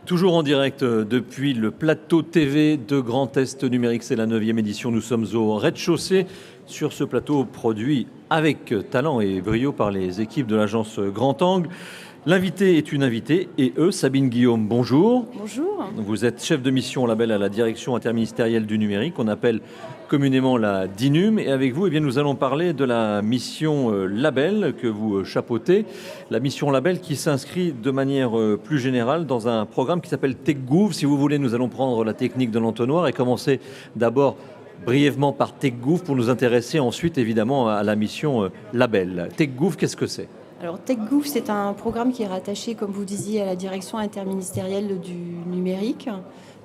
Toujours en direct depuis le plateau TV de Grand Est Numérique, c'est la 9e édition. Nous sommes au rez-de-chaussée sur ce plateau produit avec talent et brio par les équipes de l'agence Grand Angle. L'invité est une invitée et Sabine Guillaume, bonjour. Bonjour. Vous êtes chef de mission au label à la direction interministérielle du numérique, qu'on appelle communément la DINUM. Et avec vous, nous allons parler de la mission label que vous chapeautez. La mission label qui s'inscrit de manière plus générale dans un programme qui s'appelle TechGouv. Si vous voulez, nous allons prendre la technique de l'entonnoir et commencer d'abord brièvement par TechGouv pour nous intéresser ensuite évidemment à la mission label. TechGouv, qu'est-ce que c'est ? Alors TechGouv, c'est un programme qui est rattaché, comme vous disiez, à la direction interministérielle du numérique.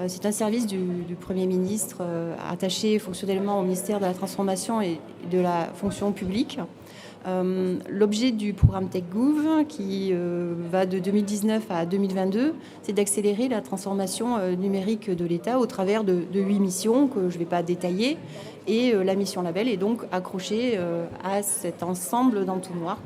C'est un service du Premier ministre attaché fonctionnellement au ministère de la Transformation et de la Fonction publique. L'objet du programme TechGouv, qui va de 2019 à 2022, c'est d'accélérer la transformation numérique de l'État au travers de 8 missions que je ne vais pas détailler. Et la mission label est donc accrochée à cet ensemble d'entonnoirs,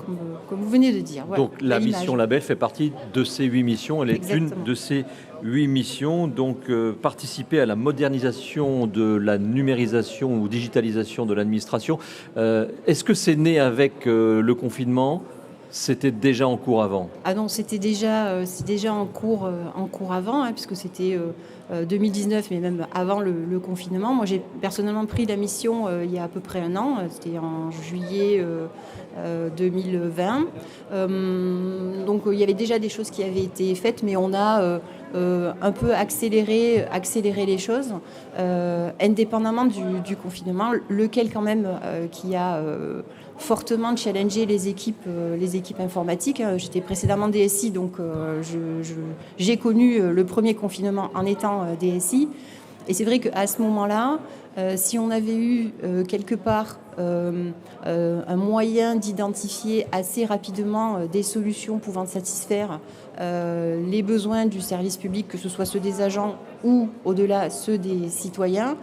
comme vous venez de dire. Voilà. Donc la mission label fait partie de ces 8 missions. Elle est Exactement. Une de ces 8 missions. Donc participer à la modernisation de la numérisation ou digitalisation de l'administration. Est-ce que c'est né avec le confinement ? C'était déjà en cours avant ? Ah non, c'est déjà en cours avant, puisque c'était 2019, mais même avant le confinement. Moi, j'ai personnellement pris la mission il y a à peu près un an. C'était en juillet 2020. Donc, il y avait déjà des choses qui avaient été faites, mais on a un peu accélérer les choses, indépendamment du confinement, lequel quand même qui a fortement challengé les équipes informatiques. J'étais précédemment DSI, donc j'ai connu le premier confinement en étant DSI. Et c'est vrai qu'à ce moment-là, si on avait eu quelque part un moyen d'identifier assez rapidement des solutions pouvant satisfaire les besoins du service public, que ce soit ceux des agents ou au-delà ceux des citoyens,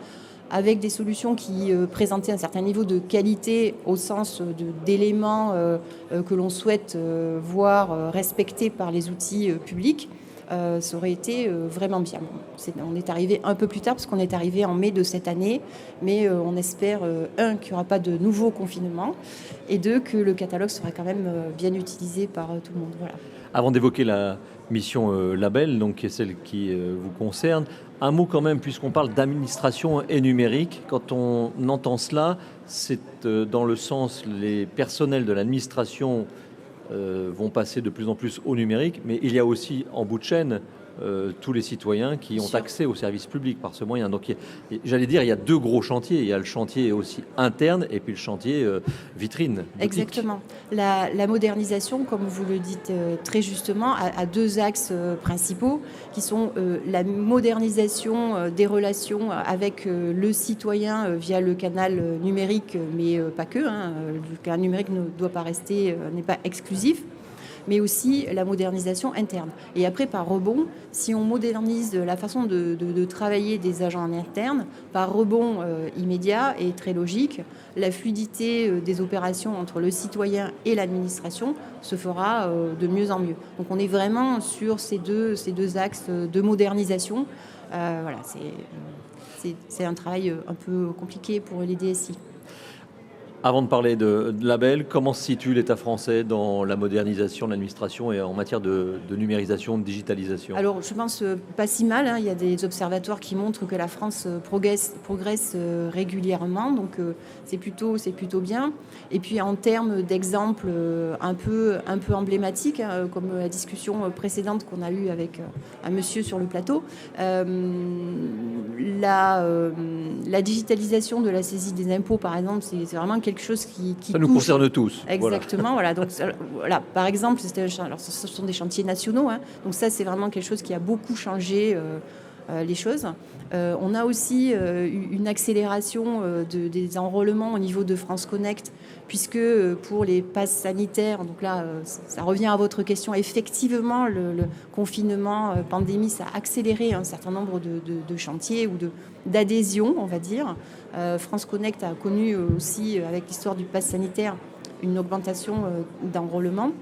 avec des solutions qui présentaient un certain niveau de qualité au sens d'éléments que l'on souhaite voir respectés par les outils publics, ça aurait été vraiment bien. On est arrivé un peu plus tard parce qu'on est arrivé en mai de cette année, mais on espère, un, qu'il n'y aura pas de nouveau confinement, et deux, que le catalogue sera quand même bien utilisé par tout le monde. Voilà. Avant d'évoquer la mission label, donc, qui est celle qui vous concerne, un mot quand même, puisqu'on parle d'administration et numérique. Quand on entend cela, c'est dans le sens les personnels de l'administration vont passer de plus en plus au numérique, mais il y a aussi en bout de chaîne tous les citoyens qui ont accès aux services publics par ce moyen. Donc j'allais dire, il y a deux gros chantiers. Il y a le chantier aussi interne et puis le chantier vitrine. Exactement. La modernisation, comme vous le dites très justement, a deux axes principaux qui sont la modernisation des relations avec le citoyen via le canal numérique, mais pas que. Le canal numérique ne doit pas rester, n'est pas exclusif, mais aussi la modernisation interne. Et après, par rebond, si on modernise la façon de travailler des agents en interne, par rebond immédiat et très logique, la fluidité des opérations entre le citoyen et l'administration se fera de mieux en mieux. Donc on est vraiment sur ces deux axes de modernisation. Voilà, c'est un travail un peu compliqué pour les DSI. Avant de parler de label, comment se situe l'État français dans la modernisation de l'administration et en matière de numérisation, de digitalisation ? Alors, je pense pas si mal. Il y a des observateurs qui montrent que la France progresse régulièrement, donc c'est plutôt bien. Et puis, en termes d'exemples un peu emblématiques, comme la discussion précédente qu'on a eue avec un monsieur sur le plateau, la digitalisation de la saisie des impôts, par exemple, c'est vraiment quelque chose qui ça nous concerne tous. Exactement. Voilà. Donc, voilà. Par exemple, alors, ce sont des chantiers nationaux. Donc ça, c'est vraiment quelque chose qui a beaucoup changé les choses. On a aussi une accélération des enrôlements au niveau de France Connect, puisque pour les passes sanitaires, donc là, ça revient à votre question, effectivement, le confinement, pandémie, ça a accéléré un certain nombre de chantiers ou d'adhésions, on va dire. France Connect a connu aussi, avec l'histoire du pass sanitaire, une augmentation d'enrôlement.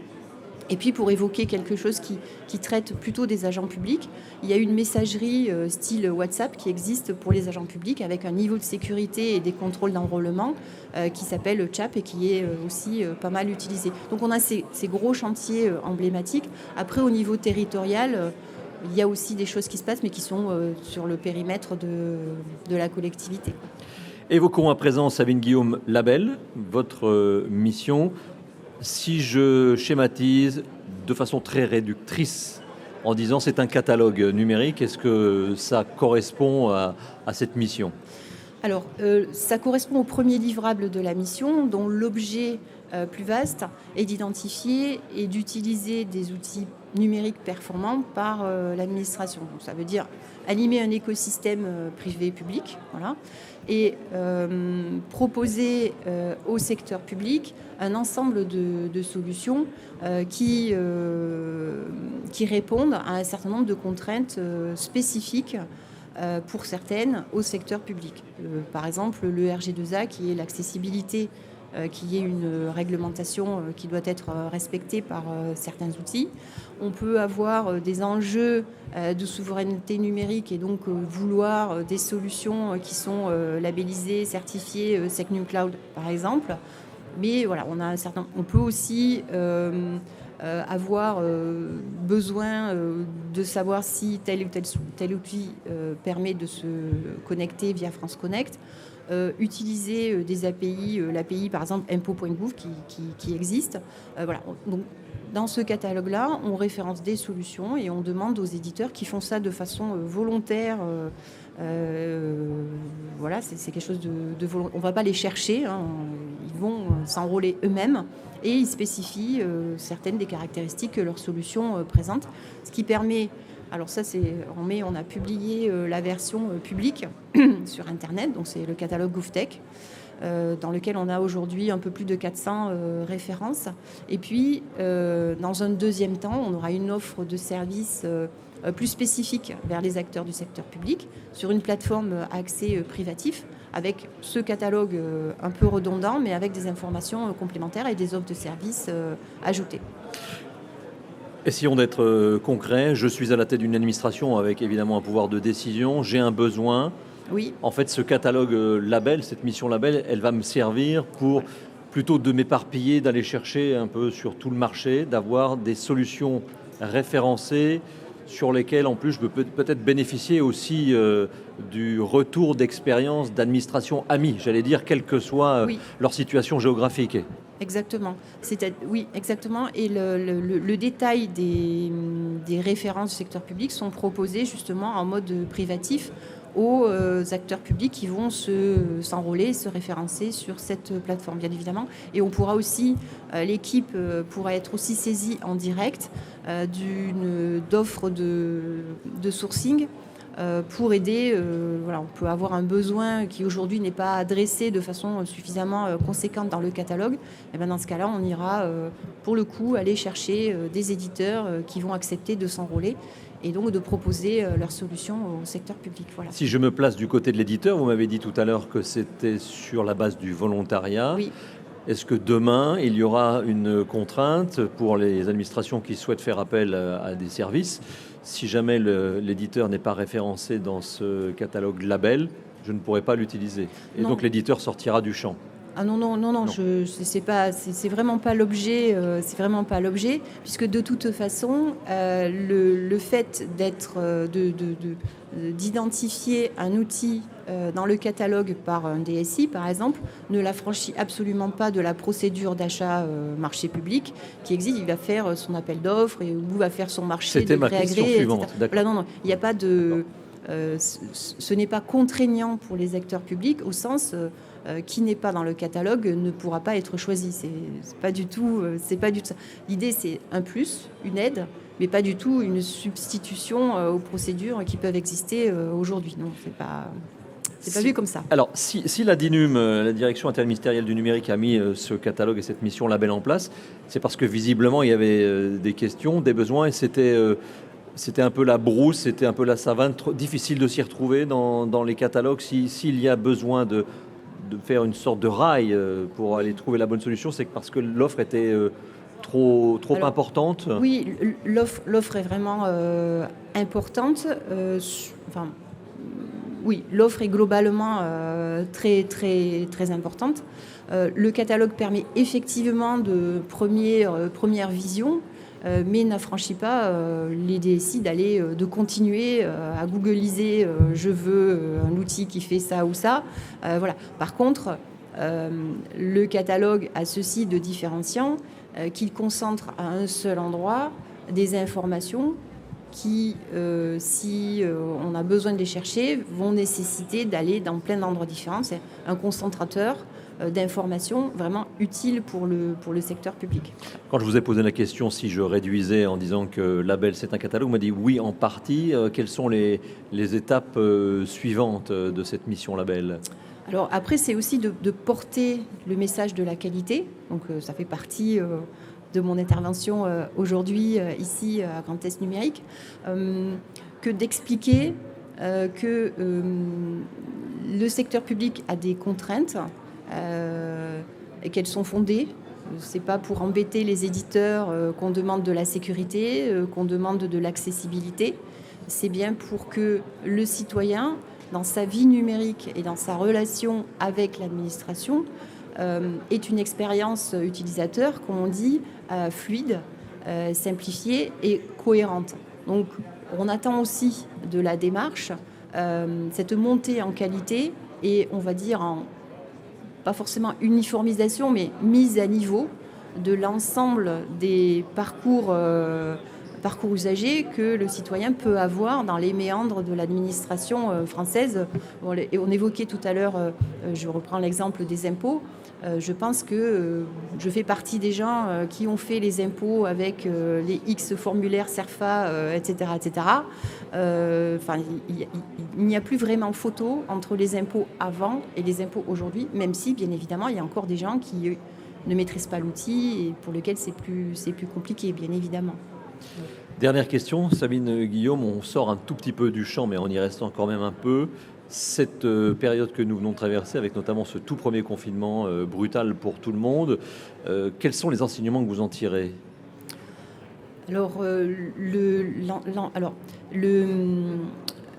Et puis pour évoquer quelque chose qui traite plutôt des agents publics, il y a une messagerie style WhatsApp qui existe pour les agents publics avec un niveau de sécurité et des contrôles d'enrôlement qui s'appelle CHAP et qui est aussi pas mal utilisé. Donc on a ces gros chantiers emblématiques. Après au niveau territorial, il y a aussi des choses qui se passent mais qui sont sur le périmètre de la collectivité. Évoquons à présent, Sabine Guillaume, Label, votre mission. Si je schématise de façon très réductrice en disant c'est un catalogue numérique, est-ce que ça correspond à cette mission ? Alors, ça correspond au premier livrable de la mission, dont l'objet plus vaste est d'identifier et d'utiliser des outils numériques performants par l'administration. Donc, ça veut dire animer un écosystème privé-public, voilà, et proposer au secteur public un ensemble de solutions qui répondent à un certain nombre de contraintes spécifiques pour certaines au secteur public. Par exemple, le RG2A qui est l'accessibilité, qui est une réglementation qui doit être respectée par certains outils. On peut avoir des enjeux de souveraineté numérique et donc vouloir des solutions qui sont labellisées, certifiées SecNumCloud par exemple. Mais voilà, on peut aussi avoir besoin de savoir si tel ou tel outil permet de se connecter via France Connect, utiliser des API, l'API par exemple impôt.gouv qui existe. Voilà. Donc, dans ce catalogue-là, on référence des solutions et on demande aux éditeurs qui font ça de façon volontaire. Voilà, c'est quelque chose de volontaire. On ne va pas les chercher, hein, ils vont s'enrôler eux-mêmes et ils spécifient certaines des caractéristiques que leur solution présente. Ce qui permet, alors ça c'est en mai, on a publié la version publique sur Internet, donc c'est le catalogue GovTech. Dans lequel on a aujourd'hui un peu plus de 400 références. Et puis, dans un deuxième temps, on aura une offre de services plus spécifique vers les acteurs du secteur public sur une plateforme à accès privatif avec ce catalogue un peu redondant, mais avec des informations complémentaires et des offres de services ajoutées. Essayons d'être concrets. Je suis à la tête d'une administration avec évidemment un pouvoir de décision. J'ai un besoin. Oui. En fait, ce catalogue label, cette mission label, elle va me servir pour plutôt de m'éparpiller, d'aller chercher un peu sur tout le marché, d'avoir des solutions référencées sur lesquelles, en plus, je peux peut-être bénéficier aussi du retour d'expérience d'administration amie, j'allais dire, quelle que soit leur situation géographique. Exactement. Oui, exactement. Et le détail des références du secteur public sont proposés justement en mode privatif aux acteurs publics qui vont s'enrôler, se référencer sur cette plateforme, bien évidemment. Et on pourra aussi, l'équipe pourra être aussi saisie en direct d'offres de sourcing pour aider. Voilà, on peut avoir un besoin qui aujourd'hui n'est pas adressé de façon suffisamment conséquente dans le catalogue. Et bien dans ce cas-là, on ira pour le coup aller chercher des éditeurs qui vont accepter de s'enrôler et donc de proposer leurs solutions au secteur public. Voilà. Si je me place du côté de l'éditeur, vous m'avez dit tout à l'heure que c'était sur la base du volontariat. Oui. Est-ce que demain, il y aura une contrainte pour les administrations qui souhaitent faire appel à des services ? Si jamais l'éditeur n'est pas référencé dans ce catalogue label, je ne pourrai pas l'utiliser. Et donc l'éditeur sortira du champ. Ah non. C'est vraiment pas l'objet. C'est vraiment pas l'objet, puisque de toute façon, le fait d'identifier un outil dans le catalogue par un DSI, par exemple, ne l'affranchit absolument pas de la procédure d'achat marché public qui existe. Il va faire son appel d'offres et ou va faire son marché. C'était ma question suivante. Voilà, non, il n'y a pas de. Ce n'est pas contraignant pour les acteurs publics au sens qui n'est pas dans le catalogue ne pourra pas être choisi. C'est pas du tout ça. L'idée, c'est un plus, une aide, mais pas du tout une substitution aux procédures qui peuvent exister aujourd'hui. Non, c'est pas vu comme ça. Alors, si la DINUM, la Direction interministérielle du numérique, a mis ce catalogue et cette mission label en place, c'est parce que visiblement, il y avait des questions, des besoins, et c'était un peu la brousse, c'était un peu la savane, difficile de s'y retrouver dans les catalogues. S'il y a besoin de faire une sorte de rail pour aller trouver la bonne solution, c'est parce que l'offre était trop Alors, importante? Oui, l'offre est vraiment importante. Oui, l'offre est globalement très, très, très importante. Le catalogue permet effectivement de première vision, mais n'affranchit pas les DSI de continuer à googliser je veux un outil qui fait ça ou ça. Voilà. Par contre, le catalogue a ceci de différenciant qu'il concentre à un seul endroit des informations qui, si on a besoin de les chercher, vont nécessiter d'aller dans plein d'endroits différents. C'est un concentrateur d'informations vraiment utiles pour le secteur public. Quand je vous ai posé la question si je réduisais en disant que Label c'est un catalogue, on m'a dit oui en partie. Quelles sont les étapes suivantes de cette mission Label? Alors après, c'est aussi de porter le message de la qualité. Donc ça fait partie de mon intervention aujourd'hui ici à Grand Est Numérique, que d'expliquer que le secteur public a des contraintes et qu'elles sont fondées. C'est pas pour embêter les éditeurs qu'on demande de la sécurité, qu'on demande de l'accessibilité. C'est bien pour que le citoyen, dans sa vie numérique et dans sa relation avec l'administration, est une expérience utilisateur, comme on dit, fluide, simplifiée et cohérente. Donc, on attend aussi de la démarche cette montée en qualité et, on va dire, pas forcément uniformisation, mais mise à niveau de l'ensemble des parcours usagers que le citoyen peut avoir dans les méandres de l'administration française. Et on évoquait tout à l'heure, je reprends l'exemple des impôts. Je pense que je fais partie des gens qui ont fait les impôts avec les X formulaires CERFA, etc. etc. Il n'y a plus vraiment photo entre les impôts avant et les impôts aujourd'hui, même si, bien évidemment, il y a encore des gens qui ne maîtrisent pas l'outil et pour lesquels c'est plus compliqué, bien évidemment. Dernière question, Sabine Guillaume, on sort un tout petit peu du champ, mais en y restant quand même un peu. Cette période que nous venons de traverser, avec notamment ce tout premier confinement brutal pour tout le monde, quels sont les enseignements que vous en tirez? Alors,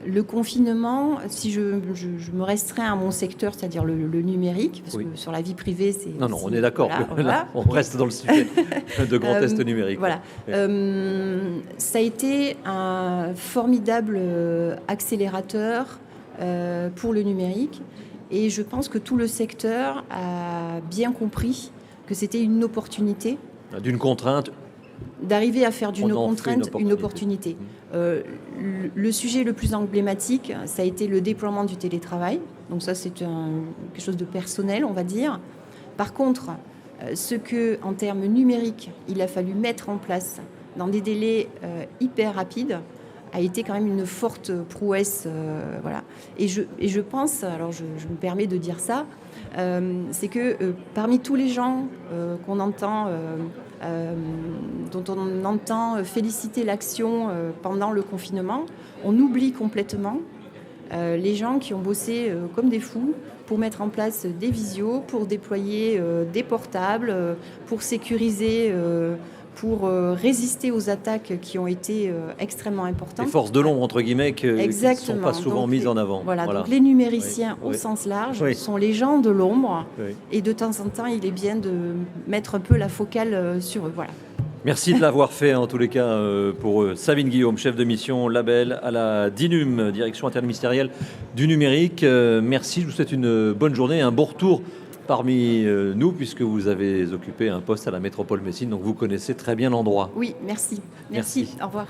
le confinement, si je me restreins à mon secteur, c'est-à-dire le numérique, parce que sur la vie privée, c'est... Non, on est d'accord. Voilà. On reste dans le sujet de Grand Est Numérique. Voilà. Ça a été un formidable accélérateur pour le numérique. Et je pense que tout le secteur a bien compris que c'était une opportunité. D'une contrainte. D'arriver à faire d'une contrainte une opportunité. Le sujet le plus emblématique, ça a été le déploiement du télétravail. Donc ça, c'est quelque chose de personnel, on va dire. Par contre, ce que, en termes numériques, il a fallu mettre en place dans des délais hyper rapides, a été quand même une forte prouesse. Voilà. Et je pense, alors je me permets de dire ça, c'est que parmi tous les gens qu'on entend... dont on entend féliciter l'action pendant le confinement, on oublie complètement les gens qui ont bossé comme des fous pour mettre en place des visios, pour déployer des portables, pour sécuriser, pour résister aux attaques qui ont été extrêmement importantes. Les forces de l'ombre, entre guillemets, qui ne sont pas souvent mises en avant. Voilà, donc les numériciens au sens large sont les gens de l'ombre. Et de temps en temps, il est bien de mettre un peu la focale sur eux. Voilà. Merci de l'avoir fait, en tous les cas, pour Sabine Guillaume, chef de mission Label à la DINUM, Direction interministérielle du numérique. Merci, je vous souhaite une bonne journée et un bon retour parmi nous, puisque vous avez occupé un poste à la métropole Messine, donc vous connaissez très bien l'endroit. Oui, merci. Merci. Au revoir.